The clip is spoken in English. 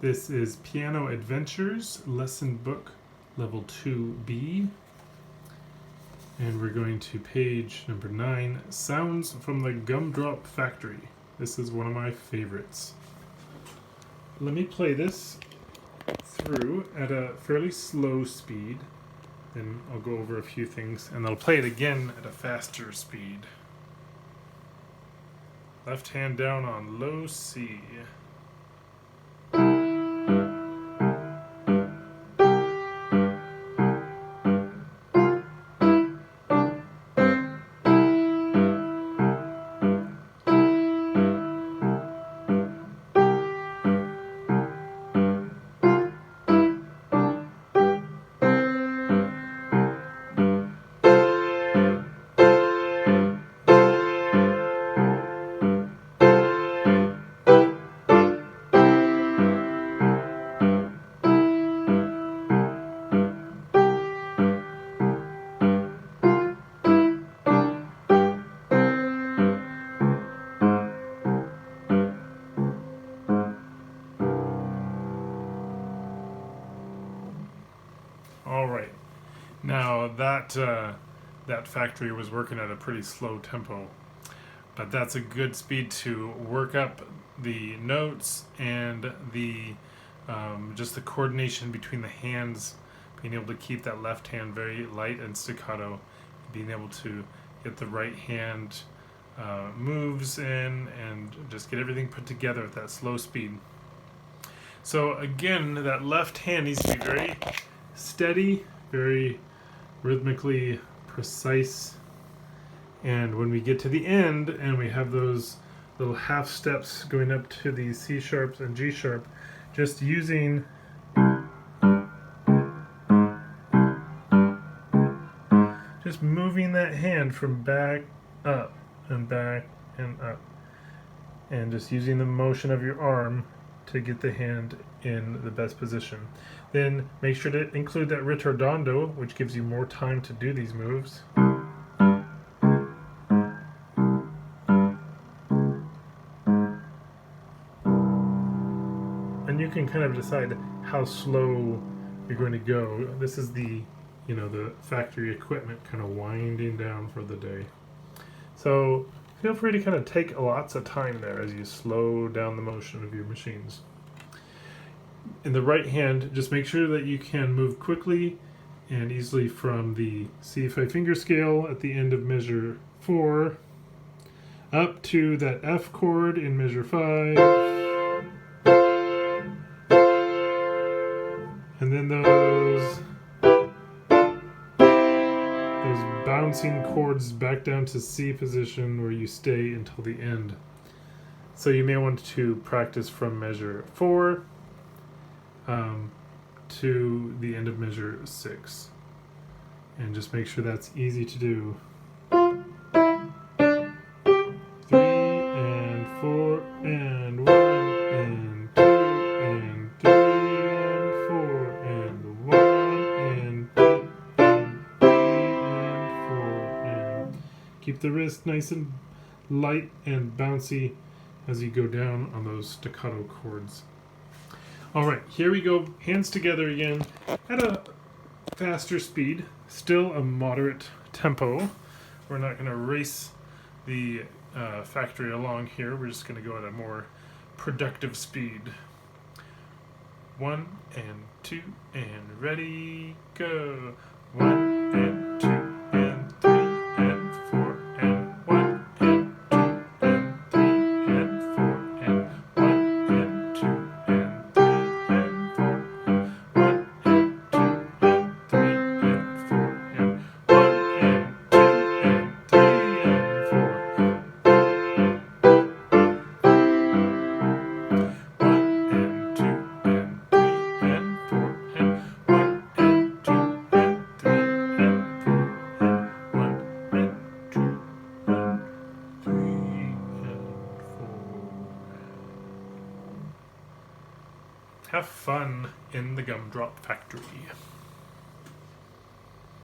This is Piano Adventures, Lesson Book, Level 2B. And we're going to page number 9, Sounds from the Gumdrop Factory. This is one of my favorites. Let me play this through at a fairly slow speed. Then I'll go over a few things, and I'll play it again at a faster speed. Left hand down on low C. All right. Now that factory was working at a pretty slow tempo, but that's a good speed to work up the notes and the just the coordination between the hands, being able to keep that left hand very light and staccato, being able to get the right hand moves in and just get everything put together at that slow speed. So again, that left hand needs to be very steady, very rhythmically precise. And when we get to the end and we have those little half steps going up to the C sharps and G sharp, just using just moving that hand from back up and back and up, and just using the motion of your arm to get the hand in the best position. Then make sure to include that ritardando, which gives you more time to do these moves. And you can kind of decide how slow you're going to go. This is the factory equipment kind of winding down for the day. So feel free to kind of take lots of time there as you slow down the motion of your machines. In the right hand, just make sure that you can move quickly and easily from the C5 finger scale at the end of measure 4 up to that F chord in measure 5, and then those bouncing chords back down to C position where you stay until the end. So you may want to practice from measure 4 to the end of measure 6, and just make sure that's easy to do. 3 and 4 and 1 and 2 and 3 and 4 and 1 and 2 and 3 and 4, and keep the wrist nice and light and bouncy as you go down on those staccato chords. Alright, here we go, hands together again at a faster speed, still a moderate tempo. We're not going to race the factory along here, we're just going to go at a more productive speed. 1 and 2 and ready, go. 1 and 2 and 3 and 4 and 1 and 2 and 3 and 4 and 1 and 2 and 3 and 4 and 1 and 2 and 3 and 4 and 1 and 2 and 3 and 4. 1 and 2 and 3 and 4 and 1 and 2 and 3 and 4 and 1 and 2 and 3 and 4. Have fun in the Gumdrop Factory.